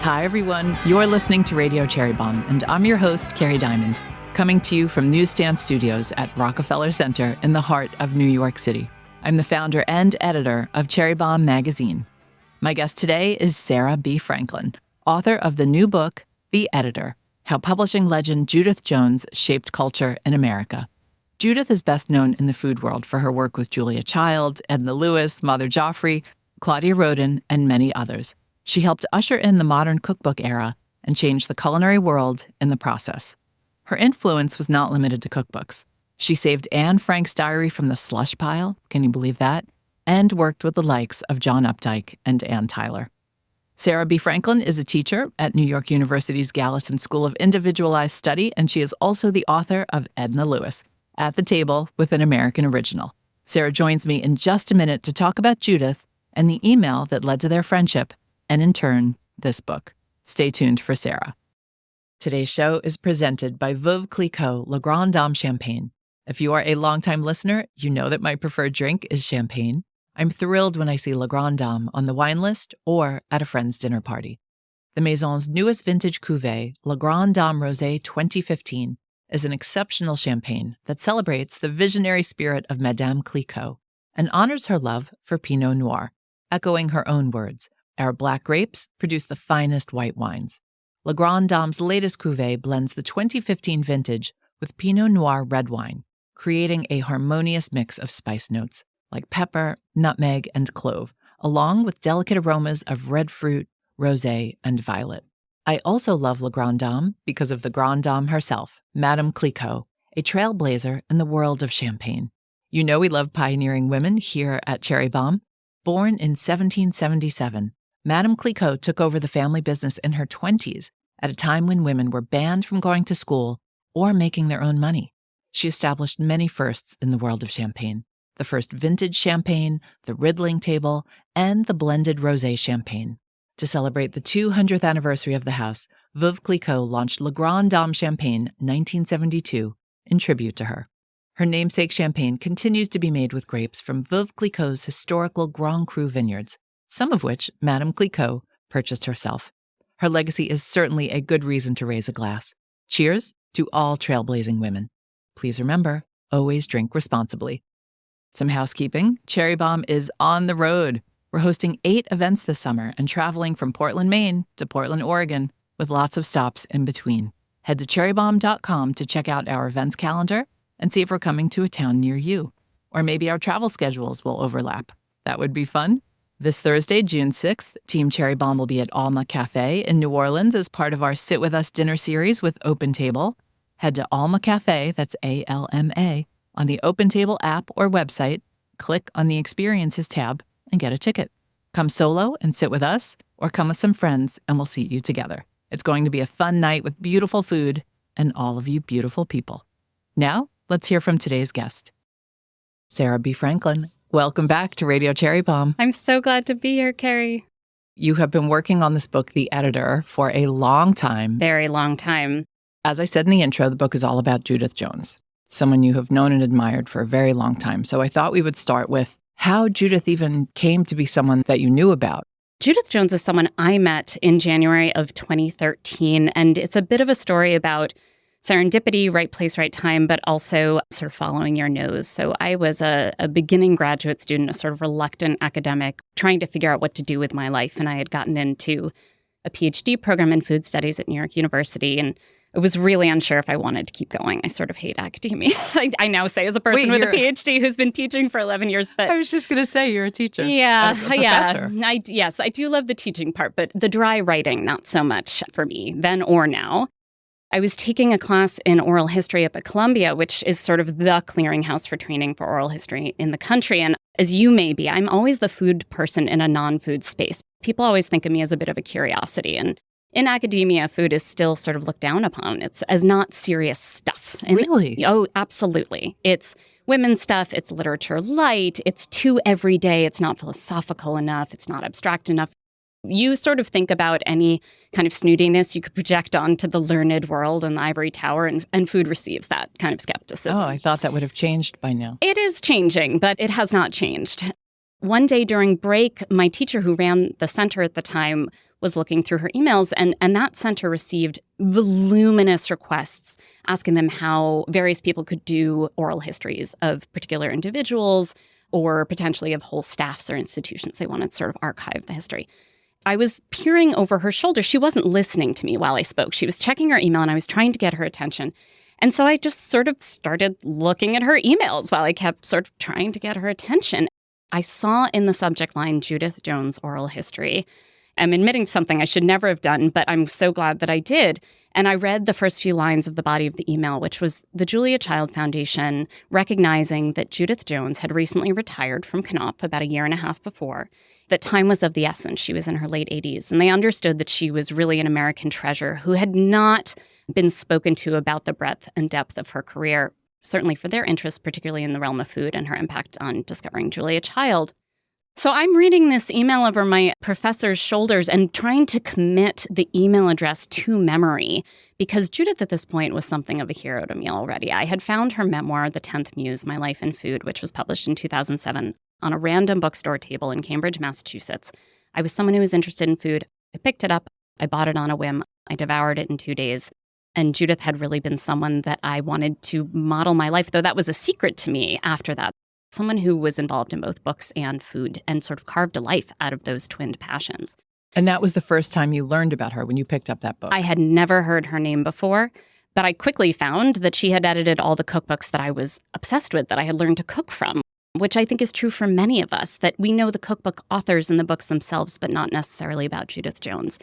Hi, everyone. You're listening to Radio Cherry Bombe, and I'm your host, Kerry Diamond, coming to you from Newsstand Studios at Rockefeller Center in the heart of New York City. I'm the founder and editor of Cherry Bombe magazine. My guest today is Sara B. Franklin, author of the new book, The Editor: How Publishing Legend Judith Jones Shaped Culture in America. Judith is best known in the food world for her work with Julia Child, Edna Lewis, Mother Joffrey, Claudia Roden, and many others. She helped usher in the modern cookbook era and change the culinary world in the process. Her influence was not limited to cookbooks. She saved Anne Frank's diary from the slush pile, can you believe that? And worked with the likes of John Updike and Ann Tyler. Sara B. Franklin is a teacher at New York University's Gallatin School of Individualized Study, and she is also the author of Edna Lewis, At the Table with an American Original. Sara joins me in just a minute to talk about Judith and the email that led to their friendship, and in turn, this book. Stay tuned for Sara. Today's show is presented by Veuve Clicquot Le Grand Dame Champagne. If you are a longtime listener, you know that my preferred drink is champagne. I'm thrilled when I see Le Grand Dame on the wine list or at a friend's dinner party. The Maison's newest vintage cuvée, Le Grand Dame Rosé 2015, is an exceptional champagne that celebrates the visionary spirit of Madame Clicquot and honors her love for Pinot Noir. Echoing her own words, our black grapes produce the finest white wines. Le Grand Dame's latest cuvée blends the 2015 vintage with Pinot Noir red wine, creating a harmonious mix of spice notes like pepper, nutmeg, and clove, along with delicate aromas of red fruit, rosé, and violet. I also love Le Grand Dame because of the Grande Dame herself, Madame Clicquot, a trailblazer in the world of champagne. You know we love pioneering women here at Cherry Bombe. Born in 1777, Madame Clicquot took over the family business in her 20s at a time when women were banned from going to school or making their own money. She established many firsts in the world of champagne: the first vintage champagne, the riddling table, and the blended rosé champagne. To celebrate the 200th anniversary of the house, Veuve Clicquot launched Le Grand Dame Champagne 1972 in tribute to her. Her namesake champagne continues to be made with grapes from Veuve Clicquot's historical Grand Cru vineyards, some of which Madame Clicquot purchased herself. Her legacy is certainly a good reason to raise a glass. Cheers to all trailblazing women. Please remember, always drink responsibly. Some housekeeping. Cherry Bombe is on the road. We're hosting 8 events this summer and traveling from Portland, Maine to Portland, Oregon, with lots of stops in between. Head to cherrybombe.com to check out our events calendar and see if we're coming to a town near you. Or maybe our travel schedules will overlap. That would be fun. This Thursday, June 6th, Team Cherry Bombe will be at Alma Cafe in New Orleans as part of our Sit With Us dinner series with Open Table. Head to Alma Cafe, that's ALMA, on the Open Table app or website, click on the Experiences tab, and get a ticket. Come solo and sit with us, or come with some friends and we'll seat you together. It's going to be a fun night with beautiful food and all of you beautiful people. Now, let's hear from today's guest. Sara B. Franklin, welcome back to Radio Cherry Bombe. I'm so glad to be here, Kerry. You have been working on this book, The Editor, for a long time. Very long time. As I said in the intro, the book is all about Judith Jones, someone you have known and admired for a very long time. So I thought we would start with how Judith even came to be someone that you knew about. Judith Jones is someone I met in January of 2013, and it's a bit of a story about serendipity, right place, right time, but also sort of following your nose. So I was a beginning graduate student, a sort of reluctant academic, trying to figure out what to do with my life. And I had gotten into a PhD program in food studies at New York University, and I was really unsure if I wanted to keep going. I sort of hate academia. I now say as a person with a PhD who's been teaching for 11 years. But I was just going to say you're a teacher. Yeah, a professor. Yes, I do love the teaching part, but the dry writing, not so much for me then or now. I was taking a class in oral history up at Columbia, which is sort of the clearinghouse for training for oral history in the country. And as you may be, I'm always the food person in a non-food space. People always think of me as a bit of a curiosity. And in academia, food is still sort of looked down upon. It's as not serious stuff. And, really? Oh, absolutely. It's women's stuff. It's literature light. It's too everyday. It's not philosophical enough. It's not abstract enough. You sort of think about any kind of snootiness you could project onto the learned world and the ivory tower, and food receives that kind of skepticism. Oh, I thought that would have changed by now. It is changing, but it has not changed. One day during break, my teacher who ran the center at the time was looking through her emails, and that center received voluminous requests asking them how various people could do oral histories of particular individuals or potentially of whole staffs or institutions. They wanted to sort of archive the history. I was peering over her shoulder. She wasn't listening to me while I spoke. She was checking her email, and I was trying to get her attention. And so I just sort of started looking at her emails while I kept sort of trying to get her attention. I saw in the subject line, Judith Jones Oral History. I'm admitting something I should never have done, but I'm so glad that I did. And I read the first few lines of the body of the email, which was the Julia Child Foundation recognizing that Judith Jones had recently retired from Knopf about a year and a half before, that time was of the essence. She was in her late 80s, and they understood that she was really an American treasure who had not been spoken to about the breadth and depth of her career, certainly for their interest, particularly in the realm of food and her impact on discovering Julia Child. So I'm reading this email over my professor's shoulders and trying to commit the email address to memory, because Judith at this point was something of a hero to me already. I had found her memoir, The 10th Muse, My Life in Food, which was published in 2007, on a random bookstore table in Cambridge, Massachusetts. I was someone who was interested in food. I picked it up. I bought it on a whim. I devoured it in 2 days. And Judith had really been someone that I wanted to model my life, though that was a secret to me after that. Someone who was involved in both books and food and sort of carved a life out of those twinned passions. And that was the first time you learned about her when you picked up that book? I had never heard her name before, but I quickly found that she had edited all the cookbooks that I was obsessed with, that I had learned to cook from, which I think is true for many of us, that we know the cookbook authors and the books themselves, but not necessarily about Judith Jones.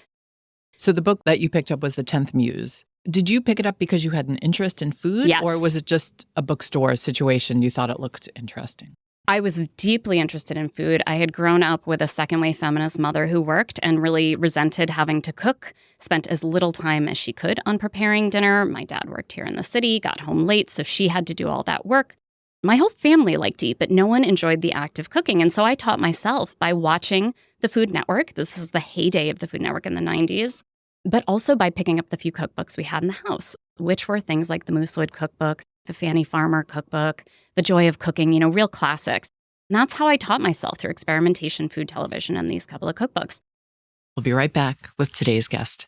So the book that you picked up was The 10th Muse. Did you pick it up because you had an interest in food? Yes. Or was it just a bookstore situation? You thought it looked interesting? I was deeply interested in food. I had grown up with a second-wave feminist mother who worked and really resented having to cook, spent as little time as she could on preparing dinner. My dad worked here in the city, got home late, so she had to do all that work. My whole family liked to eat, but no one enjoyed the act of cooking. And so I taught myself by watching the Food Network. This was the heyday of the Food Network in the 90s. But also by picking up the few cookbooks we had in the house, which were things like the Moosewood Cookbook, the Fannie Farmer Cookbook, The Joy of Cooking, real classics. And that's how I taught myself, through experimentation, food, television, and these couple of cookbooks. We'll be right back with today's guest.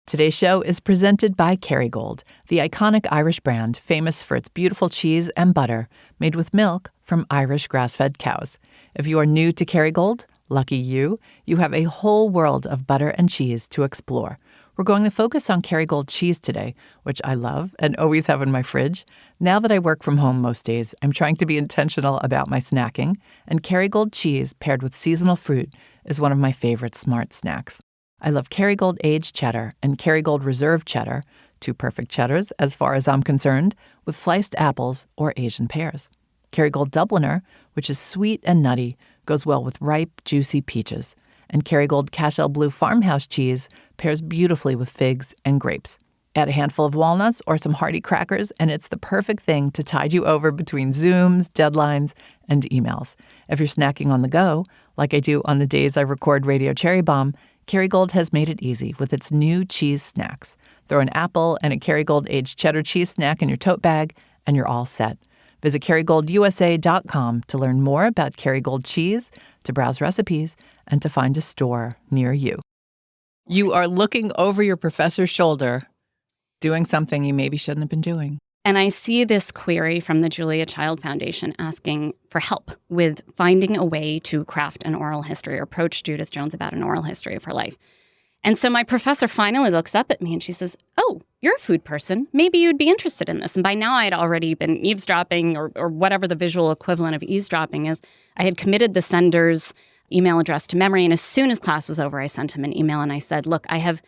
Today's show is presented by Kerrygold, the iconic Irish brand famous for its beautiful cheese and butter made with milk from Irish grass-fed cows. If you are new to Kerrygold, lucky you have a whole world of butter and cheese to explore. We're going to focus on Kerrygold cheese today, which I love and always have in my fridge. Now that I work from home most days, I'm trying to be intentional about my snacking, and Kerrygold cheese paired with seasonal fruit is one of my favorite smart snacks. I love Kerrygold aged cheddar and Kerrygold reserve cheddar, two perfect cheddars as far as I'm concerned, with sliced apples or Asian pears. Kerrygold Dubliner, which is sweet and nutty, goes well with ripe, juicy peaches. And Kerrygold Cashel Blue Farmhouse cheese pairs beautifully with figs and grapes. Add a handful of walnuts or some hearty crackers, and it's the perfect thing to tide you over between Zooms, deadlines, and emails. If you're snacking on the go, like I do on the days I record Radio Cherry Bombe, Kerrygold has made it easy with its new cheese snacks. Throw an apple and a Kerrygold aged cheddar cheese snack in your tote bag, and you're all set. Visit KerrygoldUSA.com to learn more about Kerrygold cheese, to browse recipes, and to find a store near you. You are looking over your professor's shoulder, doing something you maybe shouldn't have been doing. And I see this query from the Julia Child Foundation asking for help with finding a way to craft an oral history or approach Judith Jones about an oral history of her life. And so my professor finally looks up at me and she says, "Oh, you're a food person. Maybe you'd be interested in this." And by now I had already been eavesdropping or whatever the visual equivalent of eavesdropping is. I had committed the sender's email address to memory. And as soon as class was over, I sent him an email and I said, "Look, I have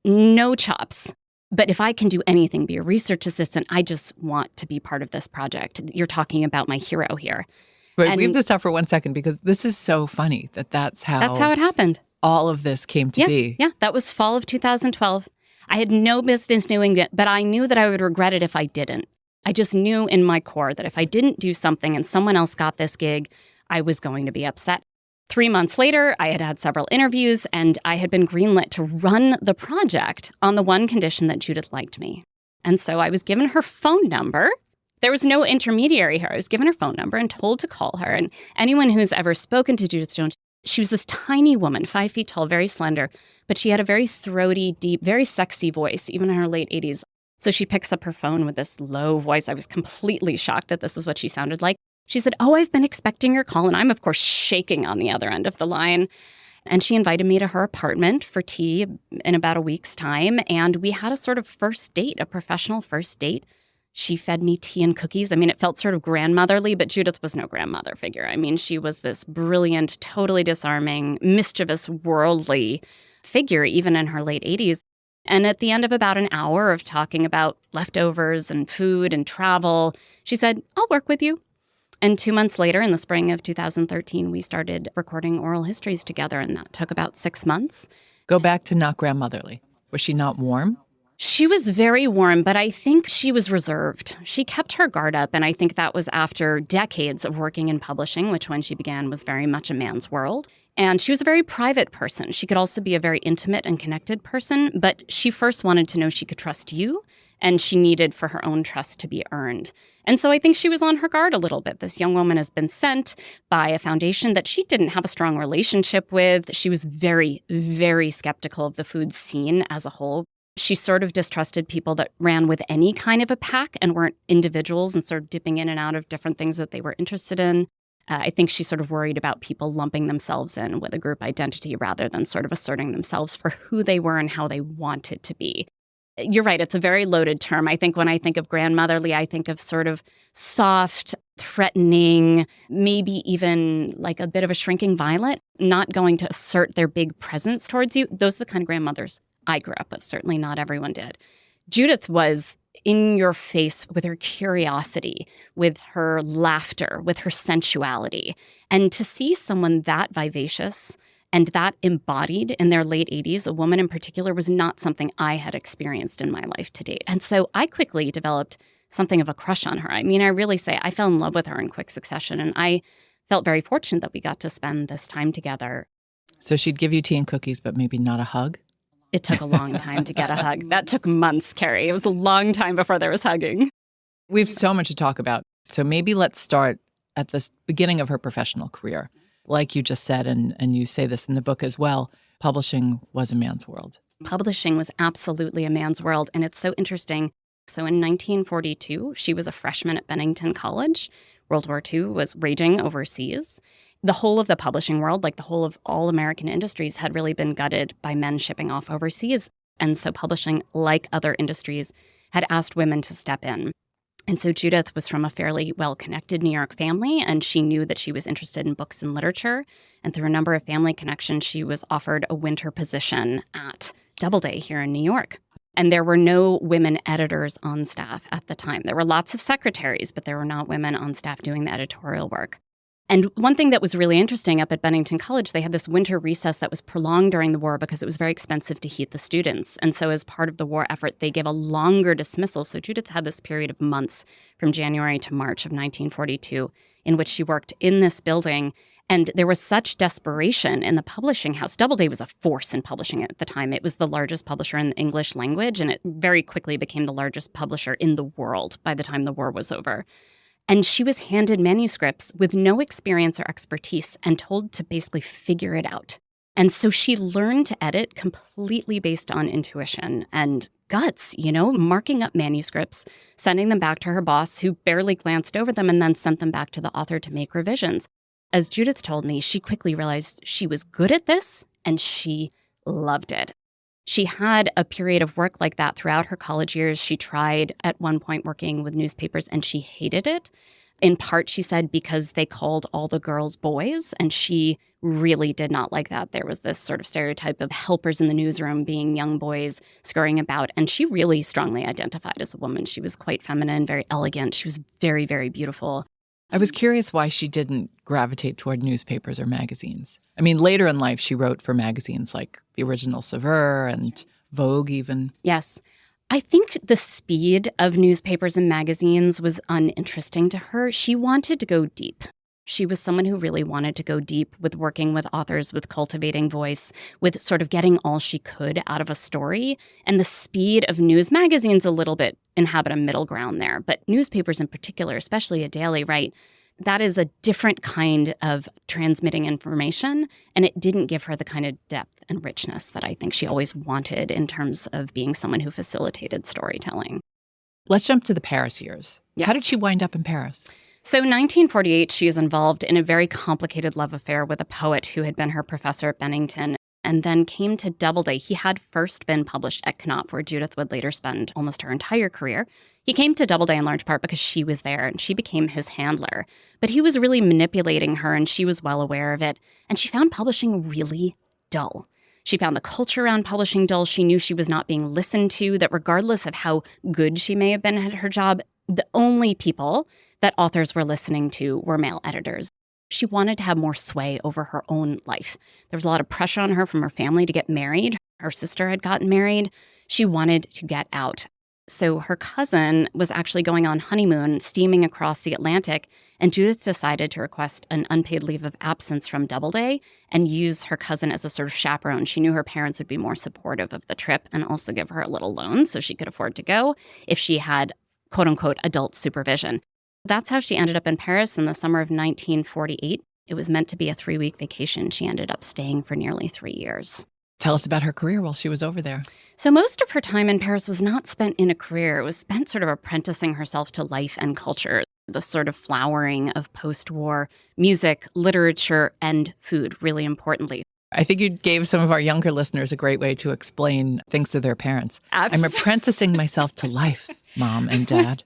no chops, but if I can do anything, be a research assistant, I just want to be part of this project. You're talking about my hero here." Wait, we have to stop for 1 second because this is so funny that's how it happened. All of this came to be. Yeah, that was fall of 2012. I had no business doing it, but I knew that I would regret it if I didn't. I just knew in my core that if I didn't do something and someone else got this gig, I was going to be upset. 3 months later, I had had several interviews, and I had been greenlit to run the project on the one condition that Judith liked me. And so I was given her phone number. There was no intermediary here. I was given her phone number and told to call her. And anyone who's ever spoken to Judith Jones, She was this tiny woman, 5 feet tall, very slender, but she had a very throaty, deep, very sexy voice, even in her late 80s. So she picks up her phone with this low voice. I was completely shocked that this is what she sounded like. She said, "Oh, I've been expecting your call." And I'm, of course, shaking on the other end of the line. And she invited me to her apartment for tea in about a week's time. And we had a sort of first date, a professional first date. She fed me tea and cookies. I mean, it felt sort of grandmotherly, but Judith was no grandmother figure. I mean, she was this brilliant, totally disarming, mischievous, worldly figure, even in her late 80s. And at the end of about an hour of talking about leftovers and food and travel, she said, "I'll work with you." And 2 months later, in the spring of 2013, we started recording oral histories together, and that took about 6 months. Go back to not grandmotherly. Was she not warm? She was very warm, but I think she was reserved. She kept her guard up, and I think that was after decades of working in publishing, which when she began was very much a man's world. And she was a very private person. She could also be a very intimate and connected person, but she first wanted to know she could trust you, and she needed for her own trust to be earned. And so I think she was on her guard a little bit. This young woman has been sent by a foundation that she didn't have a strong relationship with. She was very, very skeptical of the food scene as a whole. She sort of distrusted people that ran with any kind of a pack and weren't individuals and sort of dipping in and out of different things that they were interested in. I think she sort of worried about people lumping themselves in with a group identity rather than sort of asserting themselves for who they were and how they wanted to be. You're right, it's a very loaded term. I think when I think of grandmotherly, I think of sort of soft, threatening, maybe even like a bit of a shrinking violet, not going to assert their big presence towards you. Those are the kind of grandmothers I grew up with. Certainly not everyone did. Judith was in your face with her curiosity, with her laughter, with her sensuality. And to see someone that vivacious and that embodied in their late 80s, a woman in particular, was not something I had experienced in my life to date. And so I quickly developed something of a crush on her. I mean, I really say I fell in love with her in quick succession. And I felt very fortunate that we got to spend this time together. So she'd give you tea and cookies, but maybe not a hug? It took a long time to get a hug. That took months, Kerry. It was a long time before there was hugging. We have so much to talk about. So maybe let's start at the beginning of her professional career. Like you just said, and you say this in the book as well, publishing was a man's world. Publishing was absolutely a man's world. And it's so interesting. So in 1942, she was a freshman at Bennington College. World War II was raging overseas. The whole of the publishing world, like the whole of all American industries, had really been gutted by men shipping off overseas. And so publishing, like other industries, had asked women to step in. And so Judith was from a fairly well-connected New York family, and she knew that she was interested in books and literature. And through a number of family connections, she was offered a winter position at Doubleday here in New York. And there were no women editors on staff at the time. There were lots of secretaries, but there were not women on staff doing the editorial work. And one thing that was really interesting up at Bennington College, they had this winter recess that was prolonged during the war because it was very expensive to heat the students. And so as part of the war effort, they gave a longer dismissal. So Judith had this period of months from January to March of 1942 in which she worked in this building. And there was such desperation in the publishing house. Doubleday was a force in publishing at the time. It was the largest publisher in the English language, and it very quickly became the largest publisher in the world by the time the war was over. And she was handed manuscripts with no experience or expertise and told to basically figure it out. And so she learned to edit completely based on intuition and guts, marking up manuscripts, sending them back to her boss, who barely glanced over them, and then sent them back to the author to make revisions. As Judith told me, she quickly realized she was good at this and she loved it. She had a period of work like that throughout her college years. She tried at one point working with newspapers and she hated it. In part, she said, because they called all the girls boys, and she really did not like that. There was this sort of stereotype of helpers in the newsroom being young boys scurrying about, and she really strongly identified as a woman. She was quite feminine, very elegant. She was very, very beautiful. I was curious why she didn't gravitate toward newspapers or magazines. I mean, later in life, she wrote for magazines like the original Saveur and Vogt even. Yes. I think the speed of newspapers and magazines was uninteresting to her. She wanted to go deep. She was someone who really wanted to go deep with working with authors, with cultivating voice, with sort of getting all she could out of a story. And the speed of news magazines a little bit inhabit a middle ground there. But newspapers in particular, especially a daily, right? That is a different kind of transmitting information, and it didn't give her the kind of depth and richness that I think she always wanted in terms of being someone who facilitated storytelling. Let's jump to the Paris years. Yes. How did she wind up in Paris? So 1948, she is involved in a very complicated love affair with a poet who had been her professor at Bennington and then came to Doubleday. He had first been published at Knopf, where Judith would later spend almost her entire career. He came to Doubleday in large part because she was there and she became his handler. But he was really manipulating her and she was well aware of it. And she found publishing really dull. She found the culture around publishing dull. She knew she was not being listened to, that regardless of how good she may have been at her job, the only people that authors were listening to were male editors. She wanted to have more sway over her own life. There was a lot of pressure on her from her family to get married. Her sister had gotten married. She wanted to get out. So her cousin was actually going on honeymoon, steaming across the Atlantic, and Judith decided to request an unpaid leave of absence from Doubleday and use her cousin as a sort of chaperone. She knew her parents would be more supportive of the trip and also give her a little loan so she could afford to go if she had, quote unquote, adult supervision. That's how she ended up in Paris in the summer of 1948. It was meant to be a 3-week vacation. She ended up staying for nearly 3 years. Tell us about her career while she was over there. So most of her time in Paris was not spent in a career. It was spent sort of apprenticing herself to life and culture, the sort of flowering of post-war music, literature, and food, really importantly. I think you gave some of our younger listeners a great way to explain things to their parents. I'm apprenticing myself to life, Mom and Dad.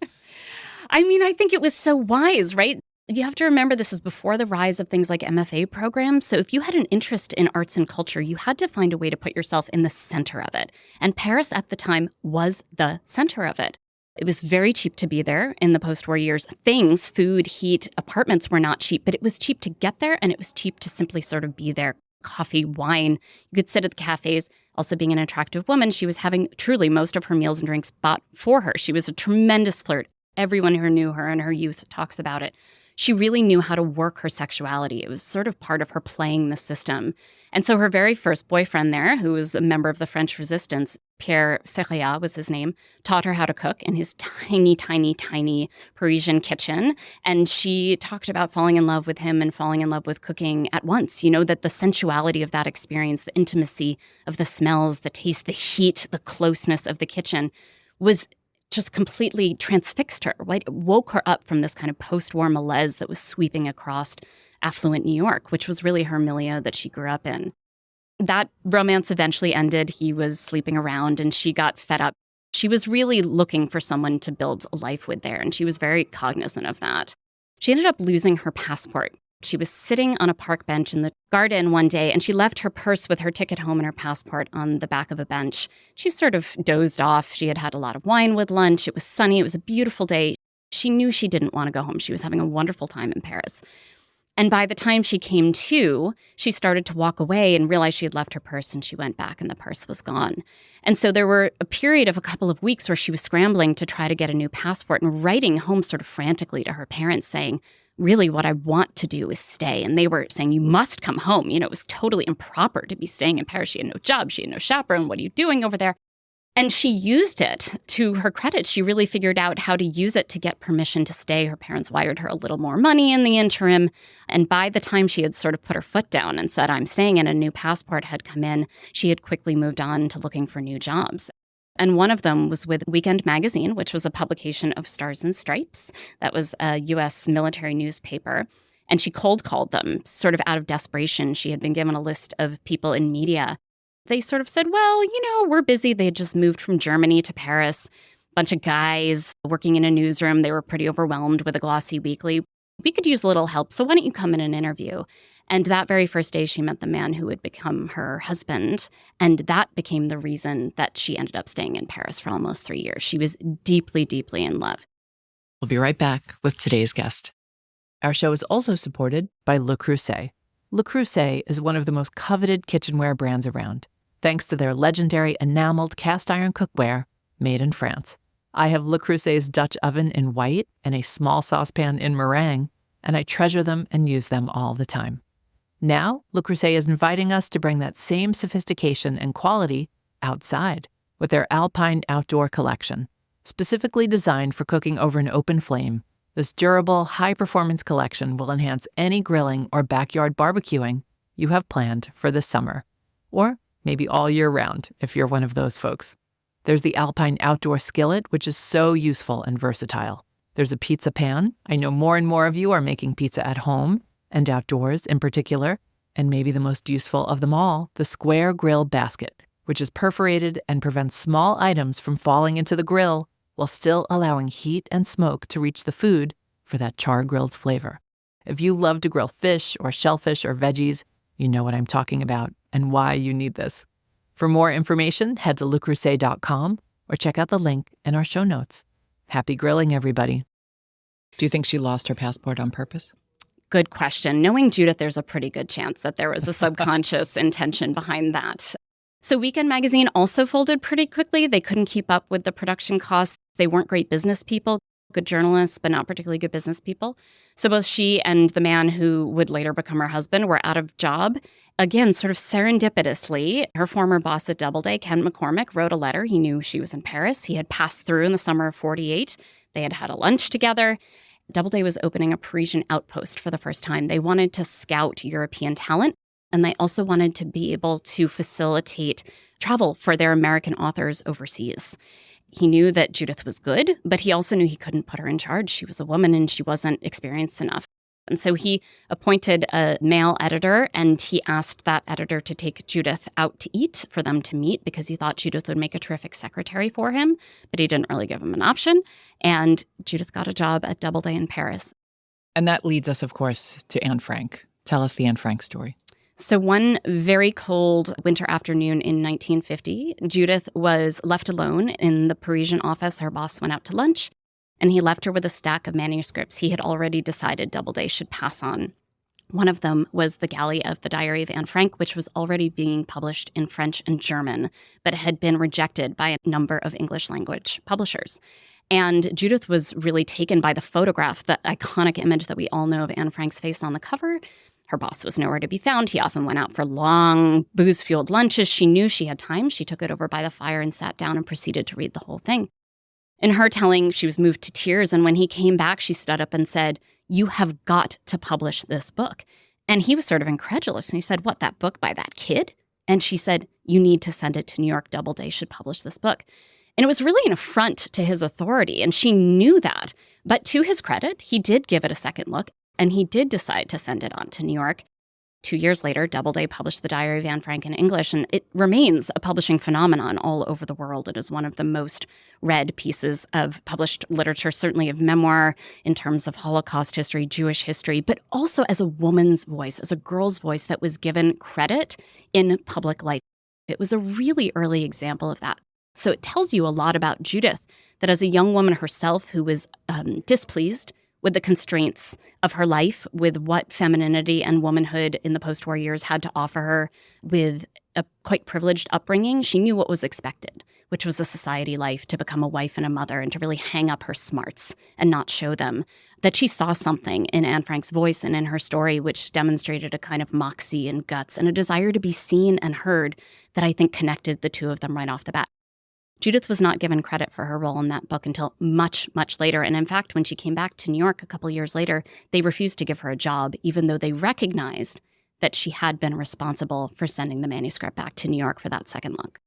I mean, I think it was so wise, right? You have to remember this is before the rise of things like MFA programs. So if you had an interest in arts and culture, you had to find a way to put yourself in the center of it. And Paris at the time was the center of it. It was very cheap to be there in the post-war years. Things, food, heat, apartments were not cheap, but it was cheap to get there and it was cheap to simply sort of be there. Coffee, wine. You could sit at the cafes. Also being an attractive woman, she was having truly most of her meals and drinks bought for her. She was a tremendous flirt. Everyone who knew her in her youth talks about it. She really knew how to work her sexuality. It was sort of part of her playing the system. And so her very first boyfriend there, who was a member of the French resistance, Pierre Sara was his name, taught her how to cook in his tiny, tiny, tiny Parisian kitchen. And she talked about falling in love with him and falling in love with cooking at once. You know, that the sensuality of that experience, the intimacy of the smells, the taste, the heat, the closeness of the kitchen was just completely transfixed her, right? It woke her up from this kind of post-war malaise that was sweeping across affluent New York, which was really her milieu that she grew up in. That romance eventually ended. He was sleeping around and she got fed up. She was really looking for someone to build a life with there, and she was very cognizant of that. She ended up losing her passport. She was sitting on a park bench in the garden one day, and she left her purse with her ticket home and her passport on the back of a bench. She sort of dozed off. She had had a lot of wine with lunch. It was sunny. It was a beautiful day. She knew she didn't want to go home. She was having a wonderful time in Paris. And by the time she came to, she started to walk away and realized she had left her purse, and she went back and the purse was gone. And so there were a period of a couple of weeks where she was scrambling to try to get a new passport and writing home sort of frantically to her parents saying, really, what I want to do is stay. And they were saying, you must come home. You know, it was totally improper to be staying in Paris. She had no job. She had no chaperone. What are you doing over there? And she used it to her credit. She really figured out how to use it to get permission to stay. Her parents wired her a little more money in the interim. And by the time she had sort of put her foot down and said, I'm staying, and a new passport had come in, she had quickly moved on to looking for new jobs. And one of them was with Weekend Magazine, which was a publication of Stars and Stripes. That was a U.S. military newspaper. And she cold called them sort of out of desperation. She had been given a list of people in media. They sort of said, well, you know, we're busy. They had just moved from Germany to Paris. A bunch of guys working in a newsroom. They were pretty overwhelmed with a glossy weekly. We could use a little help. So why don't you come in an interview? And that very first day, she met the man who would become her husband. And that became the reason that she ended up staying in Paris for almost 3 years. She was deeply, deeply in love. We'll be right back with today's guest. Our show is also supported by Le Creuset. Le Creuset is one of the most coveted kitchenware brands around, thanks to their legendary enameled cast iron cookware made in France. I have Le Creuset's Dutch oven in white and a small saucepan in meringue, and I treasure them and use them all the time. Now, Le Creuset is inviting us to bring that same sophistication and quality outside with their Alpine Outdoor Collection, specifically designed for cooking over an open flame This durable, high-performance collection will enhance any grilling or backyard barbecuing you have planned for this summer, or maybe all year round if you're one of those folks. There's the Alpine Outdoor Skillet, which is so useful and versatile. There's a pizza pan. I know more and more of you are making pizza at home and outdoors in particular, and maybe the most useful of them all, the Square Grill Basket, which is perforated and prevents small items from falling into the grill while still allowing heat and smoke to reach the food for that char-grilled flavor. If you love to grill fish or shellfish or veggies, you know what I'm talking about and why you need this. For more information, head to lecreuset.com or check out the link in our show notes. Happy grilling, everybody. Do you think she lost her passport on purpose? Good question. Knowing Judith, there's a pretty good chance that there was a subconscious intention behind that. So Weekend Magazine also folded pretty quickly. They couldn't keep up with the production costs. They weren't great business people, good journalists, but not particularly good business people. So both she and the man who would later become her husband were out of job. Again, sort of serendipitously, her former boss at Doubleday, Ken McCormick, wrote a letter. He knew she was in Paris. He had passed through in the summer of 48. They had had a lunch together. Doubleday was opening a Parisian outpost for the first time. They wanted to scout European talent, and they also wanted to be able to facilitate travel for their American authors overseas. He knew that Judith was good, but he also knew he couldn't put her in charge. She was a woman and she wasn't experienced enough. And so he appointed a male editor, and he asked that editor to take Judith out to eat for them to meet because he thought Judith would make a terrific secretary for him, but he didn't really give him an option. And Judith got a job at Doubleday in Paris. And that leads us, of course, to Anne Frank. Tell us the Anne Frank story. So one very cold winter afternoon in 1950, Judith was left alone in the Parisian office. Her boss went out to lunch, and he left her with a stack of manuscripts he had already decided Doubleday should pass on. One of them was The Galley of the Diary of Anne Frank, which was already being published in French and German, but had been rejected by a number of English language publishers. And Judith was really taken by the photograph, the iconic image that we all know of Anne Frank's face on the cover. Her boss was nowhere to be found. He often went out for long, booze-fueled lunches. She knew she had time. She took it over by the fire and sat down and proceeded to read the whole thing. In her telling, she was moved to tears. And when he came back, she stood up and said, "You have got to publish this book." And he was sort of incredulous. And he said, "What, that book by that kid?" And she said, "You need to send it to New York. Doubleday should publish this book." And it was really an affront to his authority. And she knew that. But to his credit, he did give it a second look. And he did decide to send it on to New York. 2 years later, Doubleday published The Diary of Anne Frank in English, and it remains a publishing phenomenon all over the world. It is one of the most read pieces of published literature, certainly of memoir in terms of Holocaust history, Jewish history, but also as a woman's voice, as a girl's voice that was given credit in public life. It was a really early example of that. So it tells you a lot about Judith, that as a young woman herself who was displeased with the constraints of her life, with what femininity and womanhood in the post-war years had to offer her, with a quite privileged upbringing, she knew what was expected, which was a society life, to become a wife and a mother and to really hang up her smarts and not show them. That she saw something in Anne Frank's voice and in her story which demonstrated a kind of moxie and guts and a desire to be seen and heard that I think connected the two of them right off the bat. Judith was not given credit for her role in that book until much, much later. And in fact, when she came back to New York a couple years later, they refused to give her a job, even though they recognized that she had been responsible for sending the manuscript back to New York for that second look.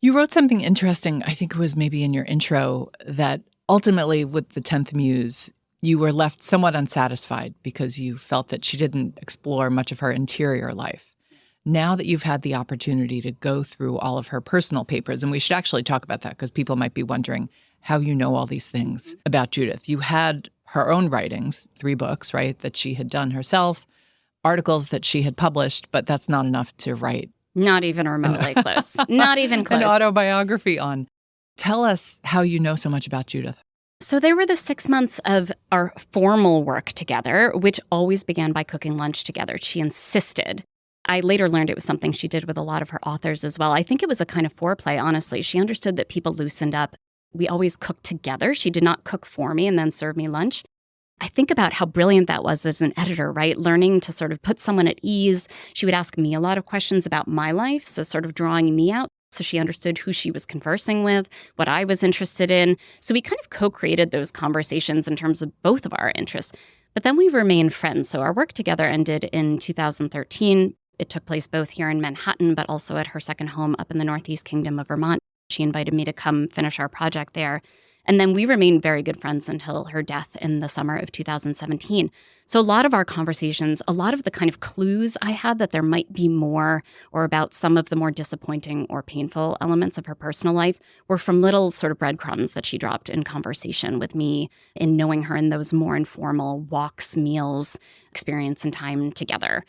You wrote something interesting, I think it was maybe in your intro, that ultimately with the 10th Muse, you were left somewhat unsatisfied because you felt that she didn't explore much of her interior life. Now that you've had the opportunity to go through all of her personal papers, and we should actually talk about that because people might be wondering how you know all these things about Judith. You had her own writings, 3 books, right, that she had done herself, articles that she had published, but that's not enough to write. Not even remotely close. Not even close. An autobiography on. Tell us how you know so much about Judith. So they were the 6 months of our formal work together, which always began by cooking lunch together. She insisted. I later learned it was something she did with a lot of her authors as well. I think it was a kind of foreplay, honestly. She understood that people loosened up. We always cooked together. She did not cook for me and then serve me lunch. I think about how brilliant that was as an editor, right? Learning to sort of put someone at ease. She would ask me a lot of questions about my life, so sort of drawing me out. So she understood who she was conversing with, what I was interested in. So we kind of co-created those conversations in terms of both of our interests. But then we remained friends. So our work together ended in 2013. It took place both here in Manhattan, but also at her second home up in the Northeast Kingdom of Vermont. She invited me to come finish our project there. And then we remained very good friends until her death in the summer of 2017. So a lot of our conversations, a lot of the kind of clues I had that there might be more or about some of the more disappointing or painful elements of her personal life were from little sort of breadcrumbs that she dropped in conversation with me in knowing her in those more informal walks, meals, experience and time together.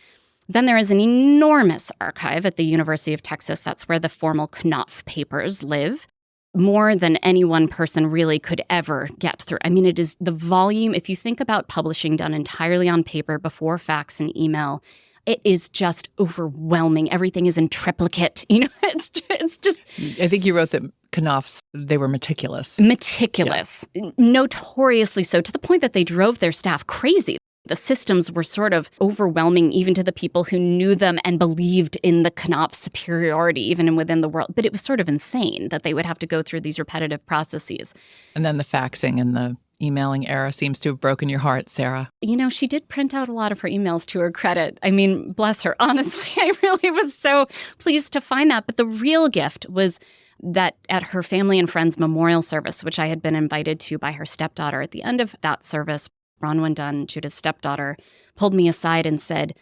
Then there is an enormous archive at the University of Texas. That's where the formal Knopf papers live. More than any one person really could ever get through. I mean, it is the volume. If you think about publishing done entirely on paper before fax and email, it is just overwhelming. Everything is in triplicate. It's just. I think you wrote that Knopf's, they were meticulous. Meticulous. Yeah. Notoriously so, to the point that they drove their staff crazy. The systems were sort of overwhelming even to the people who knew them and believed in the Knopf superiority even within the world. But it was sort of insane that they would have to go through these repetitive processes. And then the faxing and the emailing era seems to have broken your heart, Sara. She did print out a lot of her emails to her credit. I mean, bless her. Honestly, I really was so pleased to find that. But the real gift was that at her family and friends memorial service, which I had been invited to by her stepdaughter, at the end of that service, Bronwyn Dunn, Judith's stepdaughter, pulled me aside and said,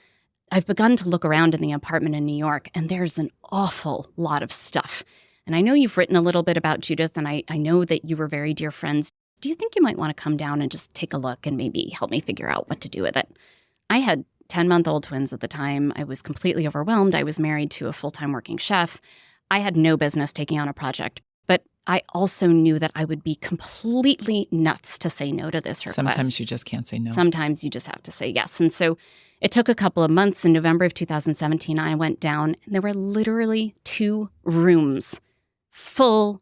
I've begun to look around in the apartment in New York, and there's an awful lot of stuff. And I know you've written a little bit about Judith, and I know that you were very dear friends. Do you think you might want to come down and just take a look and maybe help me figure out what to do with it? I had 10-month-old twins at the time. I was completely overwhelmed. I was married to a full-time working chef. I had no business taking on a project. But I also knew that I would be completely nuts to say no to this request. Sometimes you just can't say no. Sometimes you just have to say yes. And so it took a couple of months. In November of 2017, I went down, and there were literally 2 rooms full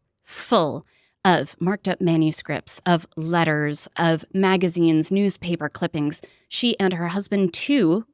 of marked up manuscripts, of letters, of magazines, newspaper clippings. She and her husband, too,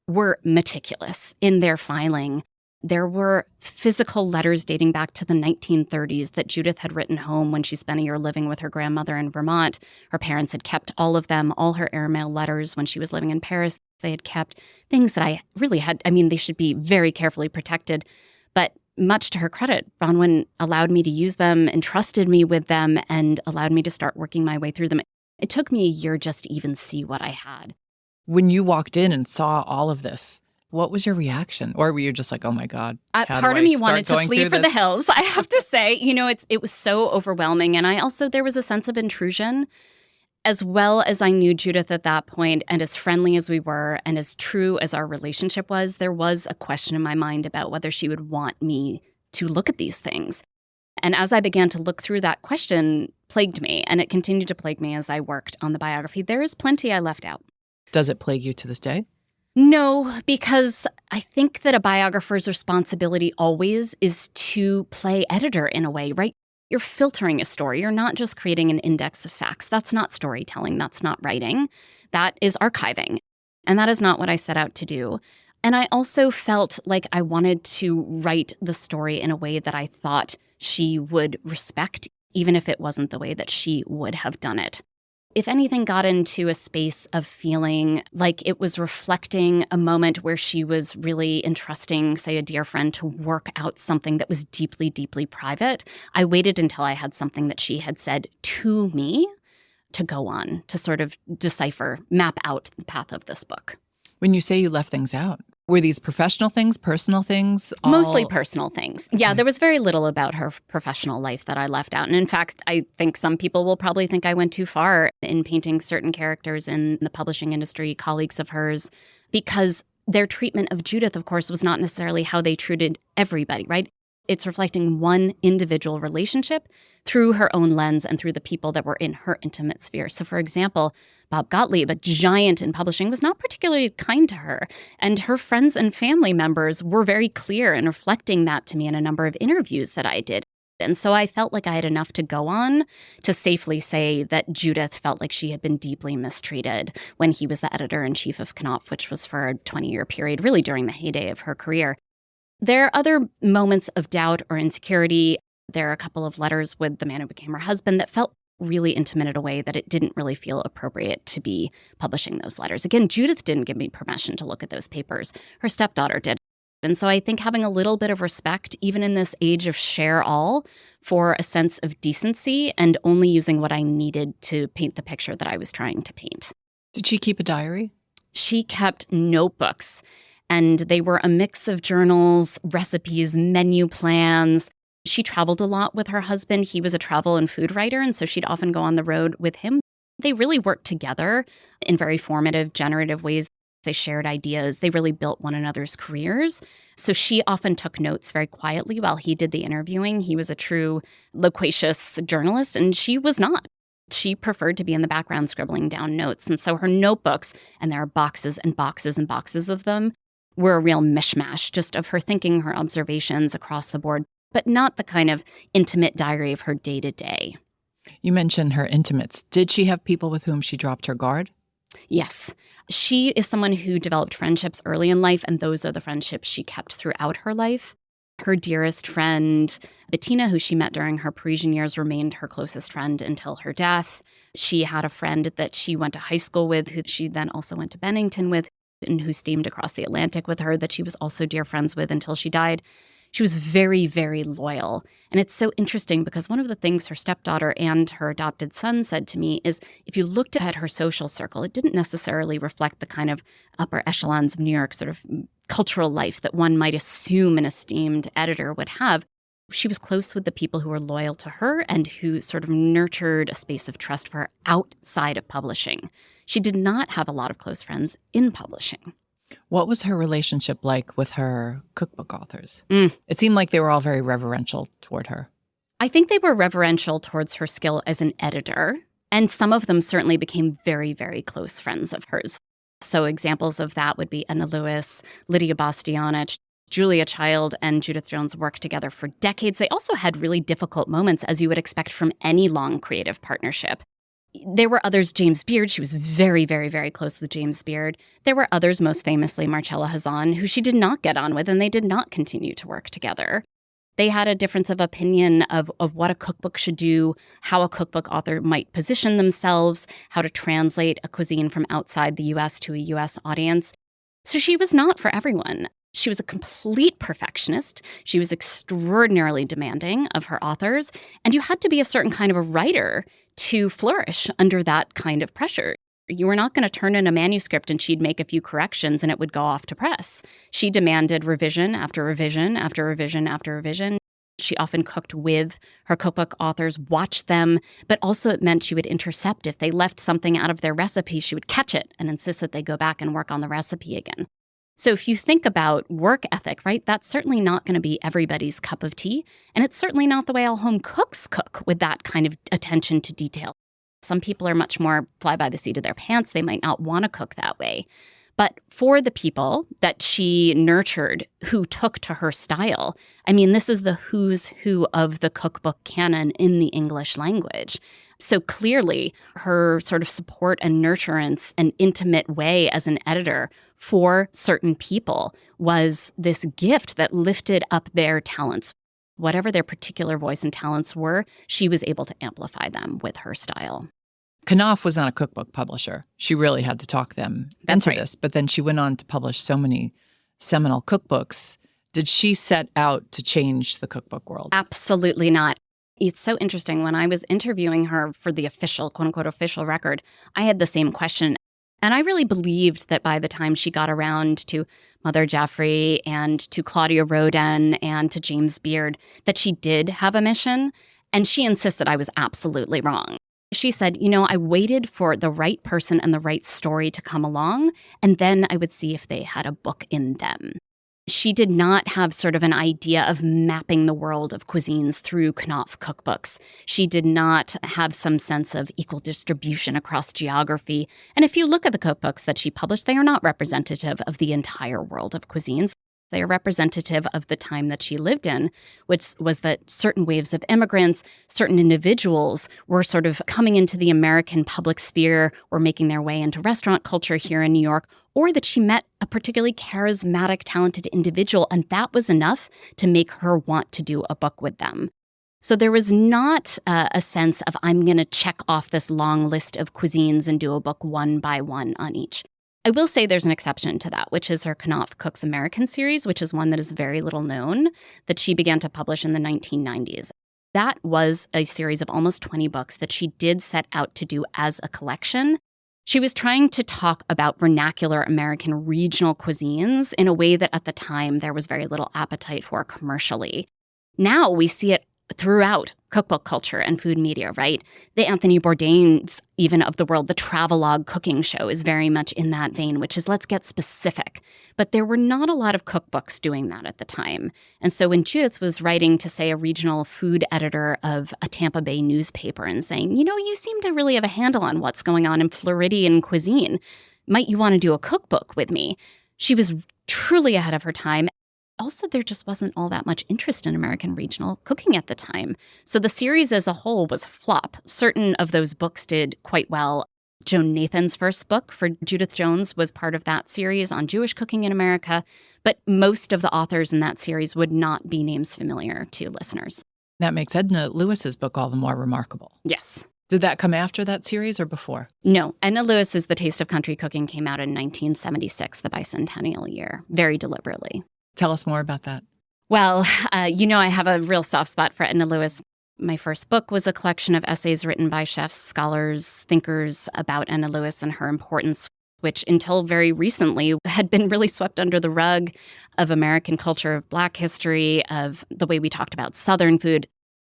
were meticulous in their filing. There were physical letters dating back to the 1930s that Judith had written home when she spent a year living with her grandmother in Vermont. Her parents had kept all of them, all her airmail letters when she was living in Paris. They had kept things that I really had. I mean, they should be very carefully protected. But much to her credit, Bronwyn allowed me to use them, entrusted me with them, and allowed me to start working my way through them. It took me a year just to even see what I had. When you walked in and saw all of this, what was your reaction? Or were you just like, oh my God, part of me wanted to flee for the hills. I have to say, it was so overwhelming. And there was a sense of intrusion. As well as I knew Judith at that point, and as friendly as we were, and as true as our relationship was, there was a question in my mind about whether she would want me to look at these things. And as I began to look through, that question plagued me, and it continued to plague me as I worked on the biography. There is plenty I left out. Does it plague you to this day? No, because I think that a biographer's responsibility always is to play editor in a way, right? You're filtering a story. You're not just creating an index of facts. That's not storytelling. That's not writing. That is archiving. And that is not what I set out to do. And I also felt like I wanted to write the story in a way that I thought she would respect, even if it wasn't the way that she would have done it. If anything, got into a space of feeling like it was reflecting a moment where she was really entrusting, say, a dear friend to work out something that was deeply, deeply private. I waited until I had something that she had said to me to go on, to sort of decipher, map out the path of this book. When you say you left things out, were these professional things, personal things? Mostly personal things. Yeah, there was very little about her professional life that I left out. And in fact, I think some people will probably think I went too far in painting certain characters in the publishing industry, colleagues of hers, because their treatment of Judith, of course, was not necessarily how they treated everybody, right? It's reflecting one individual relationship through her own lens and through the people that were in her intimate sphere. So, for example, Bob Gottlieb, a giant in publishing, was not particularly kind to her. And her friends and family members were very clear in reflecting that to me in a number of interviews that I did. And so I felt like I had enough to go on to safely say that Judith felt like she had been deeply mistreated when he was the editor-in-chief of Knopf, which was for a 20-year period, really during the heyday of her career. There are other moments of doubt or insecurity. There are a couple of letters with the man who became her husband that felt really intimate in a way that it didn't really feel appropriate to be publishing those letters. Again, Judith didn't give me permission to look at those papers. Her stepdaughter did. And so I think having a little bit of respect, even in this age of share all, for a sense of decency and only using what I needed to paint the picture that I was trying to paint. Did she keep a diary? She kept notebooks, and they were a mix of journals, recipes, menu plans. She traveled a lot with her husband. He was a travel and food writer, and so she'd often go on the road with him. They really worked together in very formative, generative ways. They shared ideas. They really built one another's careers. So she often took notes very quietly while he did the interviewing. He was a true loquacious journalist, and she was not. She preferred to be in the background scribbling down notes. And so her notebooks, and there are boxes and boxes and boxes of them, were a real mishmash just of her thinking, her observations across the board, but not the kind of intimate diary of her day-to-day. You mentioned her intimates. Did she have people with whom she dropped her guard? Yes. She is someone who developed friendships early in life, and those are the friendships she kept throughout her life. Her dearest friend, Bettina, who she met during her Parisian years, remained her closest friend until her death. She had a friend that she went to high school with, who she then also went to Bennington with, and who steamed across the Atlantic with her, that she was also dear friends with until she died. She was very, very loyal. And it's so interesting because one of the things her stepdaughter and her adopted son said to me is if you looked at her social circle, it didn't necessarily reflect the kind of upper echelons of New York sort of cultural life that one might assume an esteemed editor would have. She was close with the people who were loyal to her and who sort of nurtured a space of trust for her outside of publishing. She did not have a lot of close friends in publishing. What was her relationship like with her cookbook authors? It seemed like they were all very reverential toward her. I think they were reverential towards her skill as an editor, and some of them certainly became very, very close friends of hers. So examples of that would be Anna Lewis, Lydia Bastianich, Julia Child, and Judith Jones worked together for decades. They also had really difficult moments, as you would expect from any long creative partnership. There were others, James Beard. She was very, very, very close with James Beard. There were others, most famously Marcella Hazan, who she did not get on with, and they did not continue to work together. They had a difference of opinion of what a cookbook should do, how a cookbook author might position themselves, how to translate a cuisine from outside the U.S. to a U.S. audience. So she was not for everyone. She was a complete perfectionist. She was extraordinarily demanding of her authors, and you had to be a certain kind of a writer to flourish under that kind of pressure. You were not going to turn in a manuscript and she'd make a few corrections and it would go off to press. She demanded revision after revision after revision after revision. She often cooked with her cookbook authors, watched them, but also it meant she would intercept. If they left something out of their recipe, she would catch it and insist that they go back and work on the recipe again. So if you think about work ethic, right, that's certainly not going to be everybody's cup of tea. And it's certainly not the way all home cooks cook with that kind of attention to detail. Some people are much more fly by the seat of their pants. They might not want to cook that way. But for the people that she nurtured who took to her style, I mean, this is the who's who of the cookbook canon in the English language. So clearly, her sort of support and nurturance and intimate way as an editor for certain people was this gift that lifted up their talents. Whatever their particular voice and talents were, she was able to amplify them with her style. Knopf was not a cookbook publisher. She really had to talk them into this. But then she went on to publish so many seminal cookbooks. Did she set out to change the cookbook world? Absolutely not. It's so interesting. When I was interviewing her for the official, quote unquote, official record, I had the same question. And I really believed that by the time she got around to Mother Jeffrey and to Claudia Roden and to James Beard, that she did have a mission. And she insisted I was absolutely wrong. She said, I waited for the right person and the right story to come along, and then I would see if they had a book in them. She did not have sort of an idea of mapping the world of cuisines through Knopf cookbooks. She did not have some sense of equal distribution across geography. And if you look at the cookbooks that she published, they are not representative of the entire world of cuisines. They are representative of the time that she lived in, which was that certain waves of immigrants, certain individuals were sort of coming into the American public sphere or making their way into restaurant culture here in New York, or that she met a particularly charismatic, talented individual, and that was enough to make her want to do a book with them. So there was not a sense of, I'm going to check off this long list of cuisines and do a book one by one on each. I will say there's an exception to that, which is her Knopf Cooks American series, which is one that is very little known, that she began to publish in the 1990s. That was a series of almost 20 books that she did set out to do as a collection. She was trying to talk about vernacular American regional cuisines in a way that at the time there was very little appetite for commercially. Now we see it throughout cookbook culture and food media, right? The Anthony Bourdain's, even of the world, the travelogue cooking show is very much in that vein, which is let's get specific. But there were not a lot of cookbooks doing that at the time. And so when Judith was writing to, say, a regional food editor of a Tampa Bay newspaper and saying, you seem to really have a handle on what's going on in Floridian cuisine. Might you want to do a cookbook with me? She was truly ahead of her time. Also, there just wasn't all that much interest in American regional cooking at the time. So the series as a whole was a flop. Certain of those books did quite well. Joan Nathan's first book for Judith Jones was part of that series on Jewish cooking in America. But most of the authors in that series would not be names familiar to listeners. That makes Edna Lewis's book all the more remarkable. Yes. Did that come after that series or before? No. Edna Lewis's The Taste of Country Cooking came out in 1976, the bicentennial year, very deliberately. Tell us more about that. Well, I have a real soft spot for Edna Lewis. My first book was a collection of essays written by chefs, scholars, thinkers about Edna Lewis and her importance, which until very recently had been really swept under the rug of American culture, of Black history, of the way we talked about Southern food.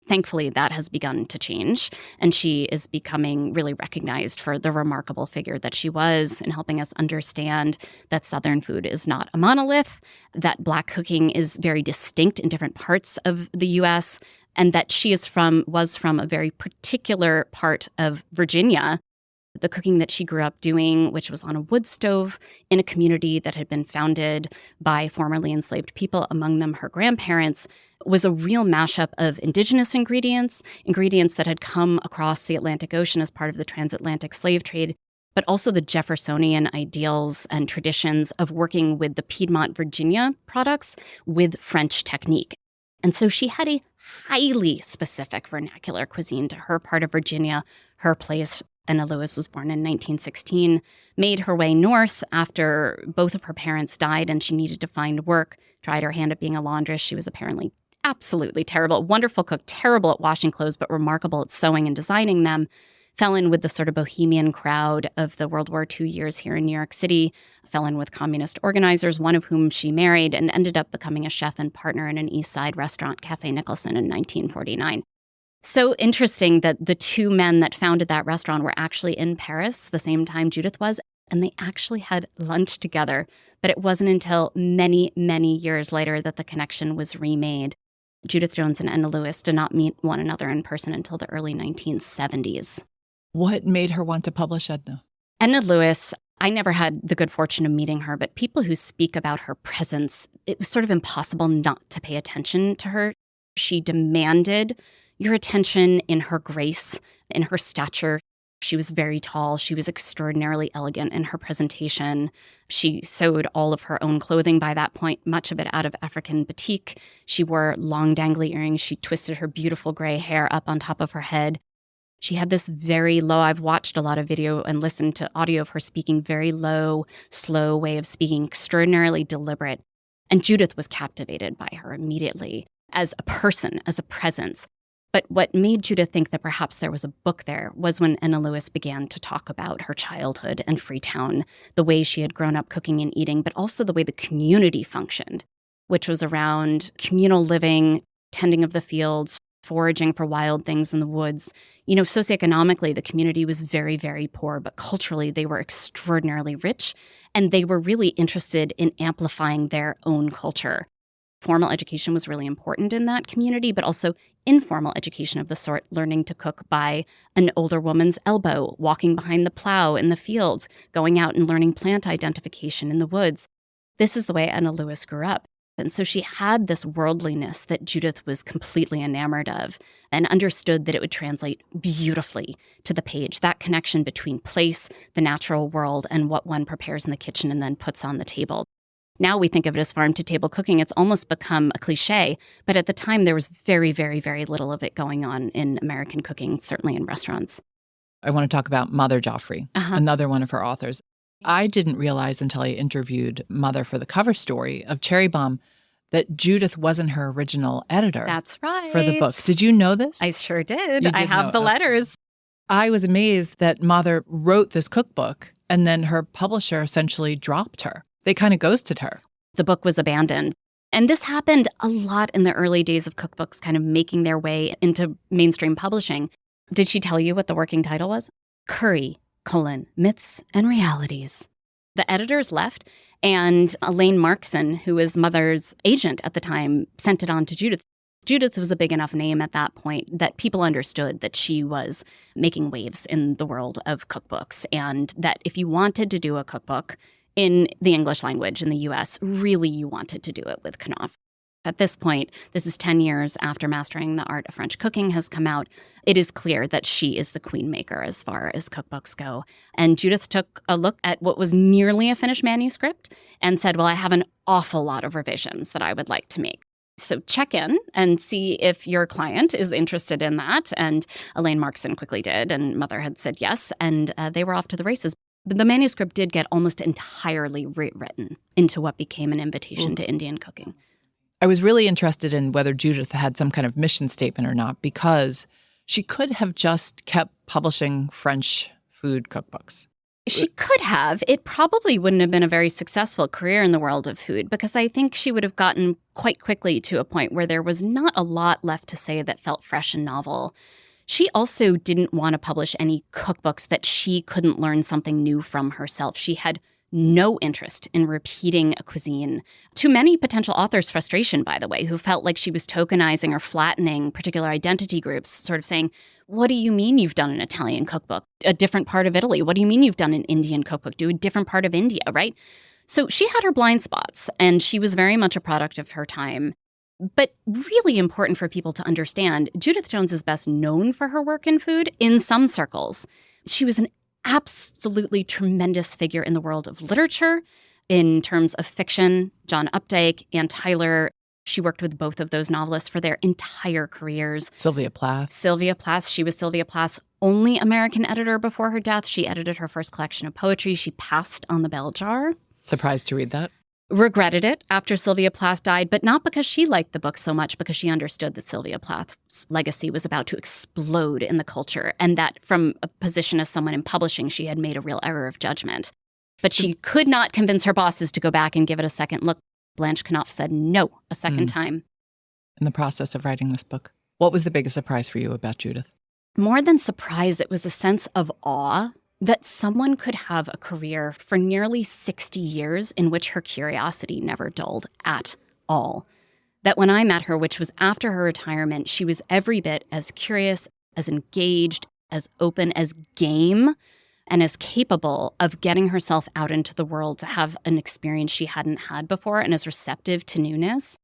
Thankfully, that has begun to change, and she is becoming really recognized for the remarkable figure that she was in helping us understand that Southern food is not a monolith, that Black cooking is very distinct in different parts of the U.S., and that she was from a very particular part of Virginia. The cooking that she grew up doing, which was on a wood stove in a community that had been founded by formerly enslaved people, among them her grandparents, was a real mashup of indigenous ingredients that had come across the Atlantic Ocean as part of the transatlantic slave trade, but also the Jeffersonian ideals and traditions of working with the Piedmont, Virginia products with French technique. And so she had a highly specific vernacular cuisine to her part of Virginia, her place. Edna Lewis was born in 1916, made her way north after both of her parents died and she needed to find work, tried her hand at being a laundress. She was apparently absolutely terrible, wonderful cook, terrible at washing clothes, but remarkable at sewing and designing them. Fell in with the sort of bohemian crowd of the World War II years here in New York City, fell in with communist organizers, one of whom she married, and ended up becoming a chef and partner in an East Side restaurant, Café Nicholson, in 1949. So interesting that the two men that founded that restaurant were actually in Paris the same time Judith was, and they actually had lunch together. But it wasn't until many, many years later that the connection was remade. Judith Jones and Edna Lewis did not meet one another in person until the early 1970s. What made her want to publish Edna? Edna Lewis, I never had the good fortune of meeting her, but people who speak about her presence, it was sort of impossible not to pay attention to her. She demanded your attention in her grace, in her stature. She was very tall. She was extraordinarily elegant in her presentation. She sewed all of her own clothing by that point, much of it out of African batik. She wore long dangly earrings. She twisted her beautiful gray hair up on top of her head. She had this very low, I've watched a lot of video and listened to audio of her speaking, very low, slow way of speaking, extraordinarily deliberate. And Judith was captivated by her immediately as a person, as a presence. But what made Judith think that perhaps there was a book there was when Edna Lewis began to talk about her childhood and Freetown, the way she had grown up cooking and eating, but also the way the community functioned, which was around communal living, tending of the fields, foraging for wild things in the woods. Socioeconomically, the community was very, very poor, but culturally, they were extraordinarily rich, and they were really interested in amplifying their own culture. Formal education was really important in that community, but also informal education of the sort, learning to cook by an older woman's elbow, walking behind the plow in the fields, going out and learning plant identification in the woods. This is the way Edna Lewis grew up. And so she had this worldliness that Judith was completely enamored of and understood that it would translate beautifully to the page, that connection between place, the natural world, and what one prepares in the kitchen and then puts on the table. Now we think of it as farm-to-table cooking. It's almost become a cliche, but at the time there was very, very, very little of it going on in American cooking, certainly in restaurants. I want to talk about Mother Joffrey, another one of her authors. I didn't realize until I interviewed Mother for the cover story of Cherry Bombe that Judith wasn't her original editor. That's right. For the book. Did you know this? I sure did. You did I have the letters. I was amazed that Mother wrote this cookbook and then her publisher essentially dropped her. They kind of ghosted her. The book was abandoned. And this happened a lot in the early days of cookbooks kind of making their way into mainstream publishing. Did she tell you what the working title was? Curry, Myths and Realities. The editors left, and Elaine Markson, who was Mother's agent at the time, sent it on to Judith. Judith was a big enough name at that point that people understood that she was making waves in the world of cookbooks, and that if you wanted to do a cookbook in the English language in the U.S., really you wanted to do it with Knopf. At this point, this is 10 years after Mastering the Art of French Cooking has come out. It is clear that she is the queen maker as far as cookbooks go. And Judith took a look at what was nearly a finished manuscript and said, well, I have an awful lot of revisions that I would like to make. So check in and see if your client is interested in that. And Elaine Markson quickly did, and Mother had said yes, and they were off to the races. But the manuscript did get almost entirely rewritten into what became an invitation to Indian cooking. I was really interested in whether Judith had some kind of mission statement or not, because she could have just kept publishing French food cookbooks. She could have. It probably wouldn't have been a very successful career in the world of food, because I think she would have gotten quite quickly to a point where there was not a lot left to say that felt fresh and novel. She also didn't want to publish any cookbooks that she couldn't learn something new from herself. She had no interest in repeating a cuisine. To many potential authors' frustration, by the way, who felt like she was tokenizing or flattening particular identity groups, sort of saying, what do you mean you've done an Italian cookbook? A different part of Italy. What do you mean you've done an Indian cookbook? Do a different part of India, right? So she had her blind spots, and she was very much a product of her time. But really important for people to understand, Judith Jones is best known for her work in food in some circles. She was an absolutely tremendous figure in the world of literature, in terms of fiction. John Updike, Ann Tyler. She worked with both of those novelists for their entire careers. Sylvia Plath. She was Sylvia Plath's only American editor before her death. She edited her first collection of poetry. She passed on the bell jar. Surprised to read that. Regretted it after Sylvia Plath died, but not because she liked the book so much, because she understood that Sylvia Plath's legacy was about to explode in the culture, and that from a position as someone in publishing, she had made a real error of judgment. But she could not convince her bosses to go back and give it a second look. Blanche Knopf said no a second time. In the process of writing this book, what was the biggest surprise for you about Judith? More than surprise, it was a sense of awe that someone could have a career for nearly 60 years in which her curiosity never dulled at all. That when I met her, which was after her retirement, she was every bit as curious, as engaged, as open, as game, and as capable of getting herself out into the world to have an experience she hadn't had before, and as receptive to newness.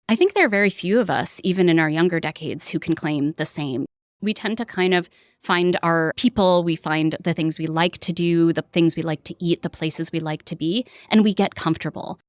I think there are very few of us, even in our younger decades, who can claim the same. We tend to kind of find our people, we find the things we like to do, the things we like to eat, the places we like to be, and we get comfortable.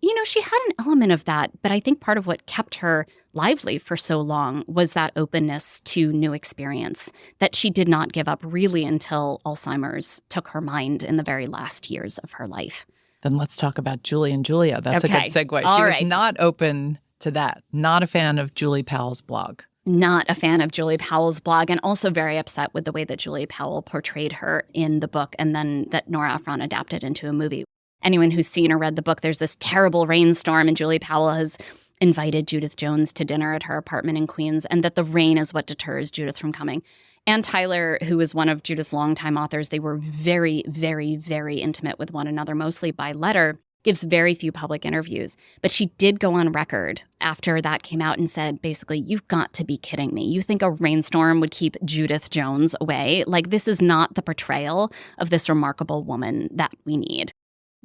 You know, she had an element of that, but I think part of what kept her lively for so long was that openness to new experience that she did not give up really until Alzheimer's took her mind in the very last years of her life. Then let's talk about Julie and Julia. That's okay. A good segue. All she right. was not open to that. Not a fan of Julie Powell's blog. Not a fan of Julie Powell's blog, and also very upset with the way that Julie Powell portrayed her in the book, and then that Nora Ephron adapted into a movie. Anyone who's seen or read the book, there's this terrible rainstorm, and Julie Powell has invited Judith Jones to dinner at her apartment in Queens, and that the rain is what deters Judith from coming. Ann Tyler, who was one of Judith's longtime authors, they were very, very, very intimate with one another, mostly by letter, gives very few public interviews. But she did go on record after that came out and said, basically, you've got to be kidding me. You think a rainstorm would keep Judith Jones away? Like, this is not the portrayal of this remarkable woman that we need.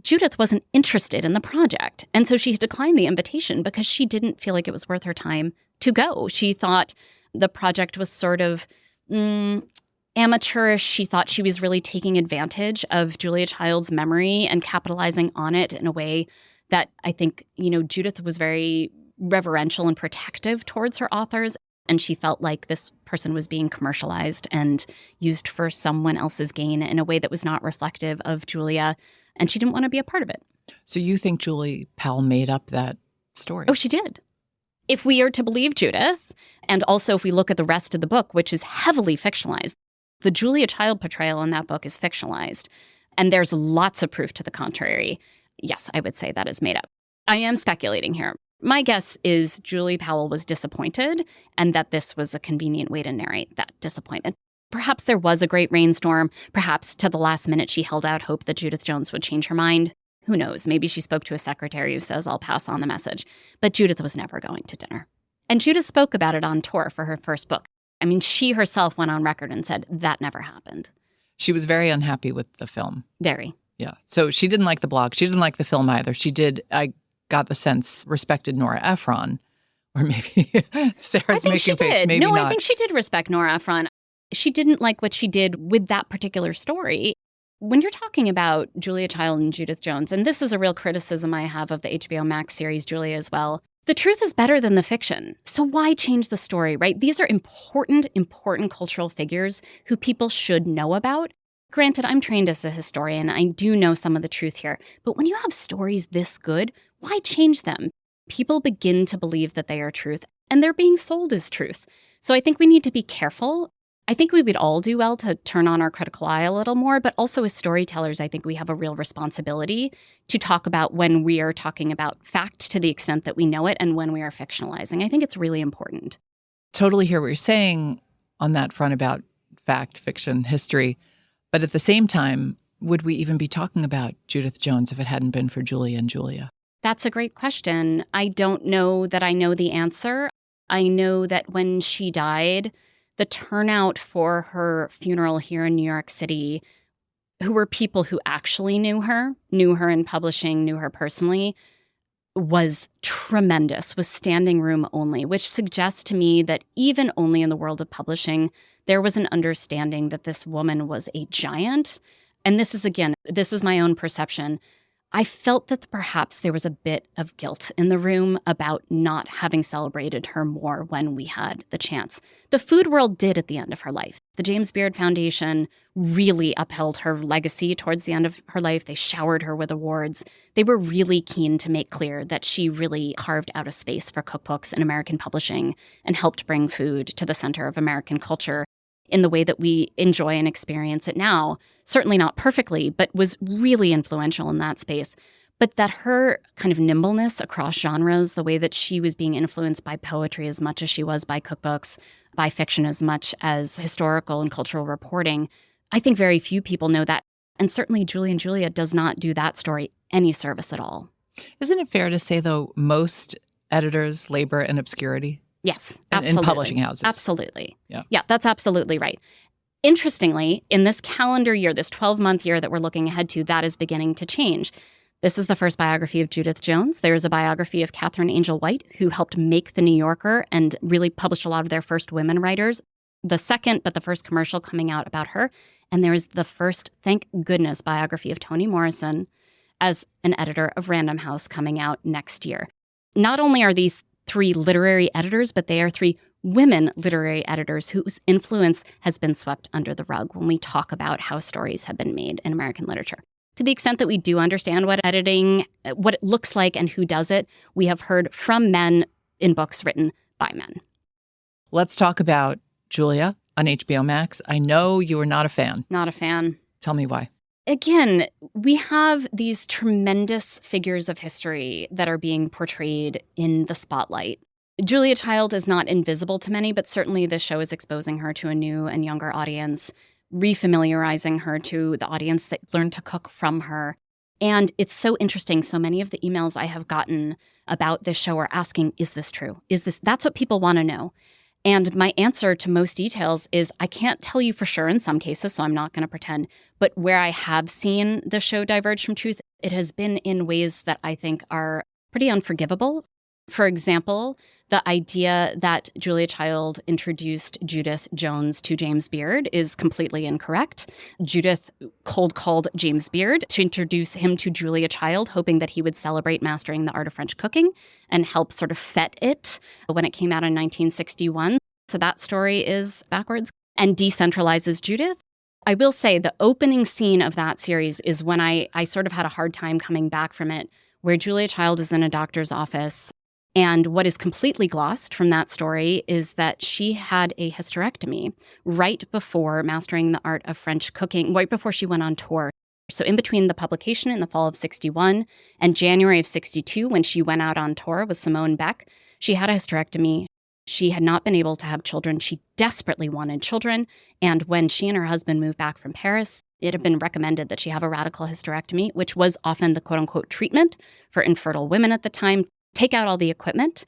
Judith wasn't interested in the project. And so she declined the invitation because she didn't feel like it was worth her time to go. She thought the project was sort of amateurish. She thought she was really taking advantage of Julia Child's memory and capitalizing on it in a way that I think, Judith was very reverential and protective towards her authors. And she felt like this person was being commercialized and used for someone else's gain in a way that was not reflective of Julia. And she didn't want to be a part of it. So you think Julie Powell made up that story? Oh, she did. If we are to believe Judith, and also if we look at the rest of the book, which is heavily fictionalized, the Julia Child portrayal in that book is fictionalized. And there's lots of proof to the contrary. Yes, I would say that is made up. I am speculating here. My guess is Julie Powell was disappointed and that this was a convenient way to narrate that disappointment. Perhaps there was a great rainstorm. Perhaps to the last minute she held out hope that Judith Jones would change her mind. Who knows? Maybe she spoke to a secretary who says, I'll pass on the message. But Judith was never going to dinner. And Judith spoke about it on tour for her first book. I mean, she herself went on record and said that never happened. She was very unhappy with the film. Very. Yeah. So she didn't like the blog. She didn't like the film either. She did, I got the sense, respected Nora Ephron. Or maybe Sarah's making face. Maybe no, not. I think she did respect Nora Ephron. She didn't like what she did with that particular story. When you're talking about Julia Child and Judith Jones, and this is a real criticism I have of the HBO Max series Julia as well, the truth is better than the fiction. So why change the story, right? These are important cultural figures who people should know about. Granted, I'm trained as a historian. I do know some of the truth here. But when you have stories this good, why change them? People begin to believe that they are truth, and they're being sold as truth. So I think we need to be careful. I think we would all do well to turn on our critical eye a little more, but also as storytellers, I think we have a real responsibility to talk about when we are talking about fact to the extent that we know it and when we are fictionalizing. I think it's really important. Totally hear what you're saying on that front about fact, fiction, history. But at the same time, would we even be talking about Judith Jones if it hadn't been for Julie and Julia? That's a great question. I don't know that I know the answer. I know that when she died, the turnout for her funeral here in New York City, who were people who actually knew her in publishing, knew her personally, was tremendous, was standing room only, which suggests to me that even only in the world of publishing, there was an understanding that this woman was a giant. And this is my own perception. I felt that perhaps there was a bit of guilt in the room about not having celebrated her more when we had the chance. The food world did at the end of her life. The James Beard Foundation really upheld her legacy towards the end of her life. They showered her with awards. They were really keen to make clear that she really carved out a space for cookbooks and American publishing and helped bring food to the center of American culture in the way that we enjoy and experience it now. Certainly not perfectly, but was really influential in that space. But that her kind of nimbleness across genres, the way that she was being influenced by poetry as much as she was by cookbooks, by fiction as much as historical and cultural reporting, I think very few people know that. And certainly Julie and Julia does not do that story any service at all. Isn't it fair to say, though, most editors labor in obscurity? Yes, absolutely. In publishing houses. Absolutely. Yeah, that's absolutely right. Interestingly, in this calendar year, this 12-month year that we're looking ahead to, that is beginning to change. This is the first biography of Judith Jones. There is a biography of Catherine Angel White, who helped make The New Yorker and really published a lot of their first women writers. The second, but the first commercial coming out about her. And there is the first, thank goodness, biography of Toni Morrison as an editor of Random House coming out next year. Not only are these 3 literary editors, but they are 3 women literary editors whose influence has been swept under the rug when we talk about how stories have been made in American literature. To the extent that we do understand what editing, what it looks like and who does it, we have heard from men in books written by men. Let's talk about Julia on HBO Max. I know you are not a fan. Not a fan. Tell me why. Again, we have these tremendous figures of history that are being portrayed in the spotlight. Julia Child is not invisible to many, but certainly the show is exposing her to a new and younger audience, refamiliarizing her to the audience that learned to cook from her. And it's so interesting. So many of the emails I have gotten about this show are asking, is this true? That's what people want to know. And my answer to most details is I can't tell you for sure in some cases, so I'm not going to pretend. But where I have seen the show diverge from truth, It has been in ways that I think are pretty unforgivable. For example, the idea that Julia Child introduced Judith Jones to James Beard is completely incorrect. Judith cold called James Beard to introduce him to Julia Child, hoping that he would celebrate mastering the art of French cooking and help sort of fet it when it came out in 1961. So that story is backwards and decentralizes Judith. I will say the opening scene of that series is when I sort of had a hard time coming back from it, where Julia Child is in a doctor's office. And what is completely glossed from that story is that she had a hysterectomy right before mastering the art of French cooking, right before she went on tour. So in between the publication in the fall of 61 and January of 62, when she went out on tour with Simone Beck, she had a hysterectomy. She had not been able to have children. She desperately wanted children. And when she and her husband moved back from Paris, it had been recommended that she have a radical hysterectomy, which was often the quote-unquote treatment for infertile women at the time. Take out all the equipment.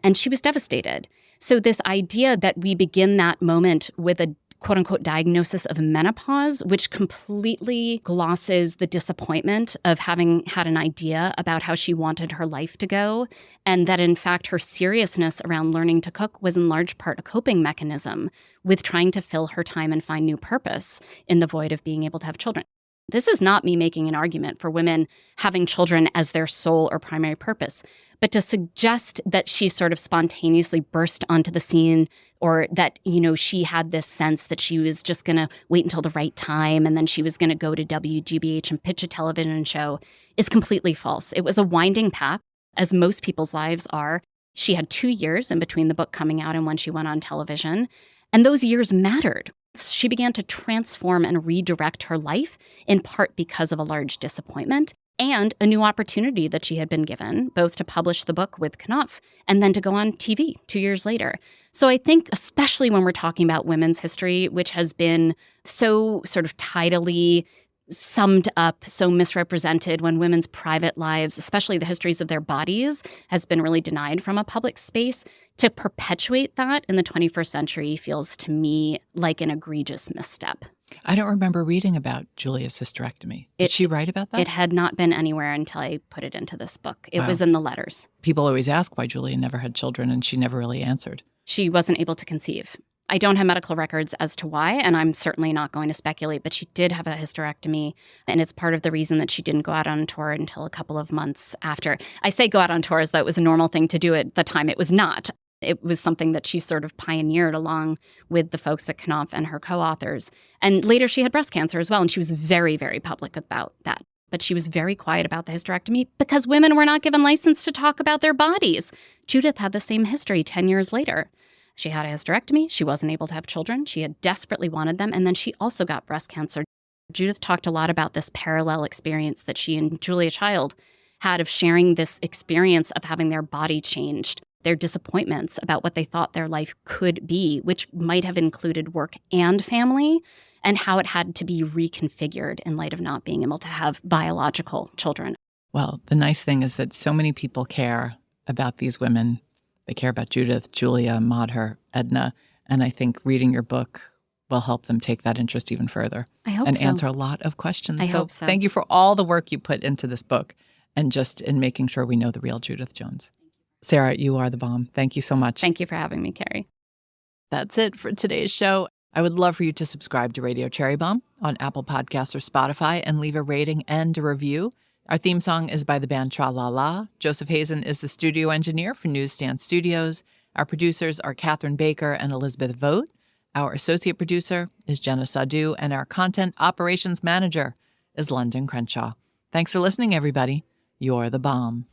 And she was devastated. So this idea that we begin that moment with a quote-unquote diagnosis of menopause, which completely glosses the disappointment of having had an idea about how she wanted her life to go, and that in fact her seriousness around learning to cook was in large part a coping mechanism with trying to fill her time and find new purpose in the void of being able to have children. This is not me making an argument for women having children as their sole or primary purpose, but to suggest that she sort of spontaneously burst onto the scene, or that, she had this sense that she was just going to wait until the right time and then she was going to go to WGBH and pitch a television show, is completely false. It was a winding path, as most people's lives are. She had 2 years in between the book coming out and when she went on television, and those years mattered. She began to transform and redirect her life, in part because of a large disappointment and a new opportunity that she had been given, both to publish the book with Knopf and then to go on TV 2 years later. So I think, especially when we're talking about women's history, which has been so sort of tidily summed up, so misrepresented, when women's private lives, especially the histories of their bodies, has been really denied from a public space, to perpetuate that in the 21st century feels to me like an egregious misstep. I don't remember reading about Julia's hysterectomy. Did she write about that? It had not been anywhere until I put it into this book. It was in the letters. People always ask why Julia never had children, and she never really answered. She wasn't able to conceive. I don't have medical records as to why, and I'm certainly not going to speculate, but she did have a hysterectomy, and it's part of the reason that she didn't go out on tour until a couple of months after. I say go out on tour as though it was a normal thing to do at the time. It was not. It was something that she sort of pioneered along with the folks at Knopf and her co-authors. And later she had breast cancer as well, and she was very, very public about that. But she was very quiet about the hysterectomy because women were not given license to talk about their bodies. Judith had the same history 10 years later. She had a hysterectomy. She wasn't able to have children. She had desperately wanted them. And then she also got breast cancer. Judith talked a lot about this parallel experience that she and Julia Child had of sharing this experience of having their body changed, their disappointments about what they thought their life could be, which might have included work and family, and how it had to be reconfigured in light of not being able to have biological children. Well, the nice thing is that so many people care about these women. They care about Judith, Julia, Maudher, Edna, and I think reading your book will help them take that interest even further. I hope and so. answer a lot of questions. I hope so. Thank you for all the work you put into this book and just in making sure we know the real Judith Jones. Sara, you are the bomb. Thank you so much. Thank you for having me, Kerry. That's it for today's show. I would love for you to subscribe to Radio Cherry Bombe on Apple Podcasts or Spotify and leave a rating and a review. Our theme song is by the band Tra La La. Joseph Hazen is the studio engineer for Newsstand Studios. Our producers are Catherine Baker and Elizabeth Vogt. Our associate producer is Jenna Sadhu, and our content operations manager is Londyn Crenshaw. Thanks for listening, everybody. You're the bomb.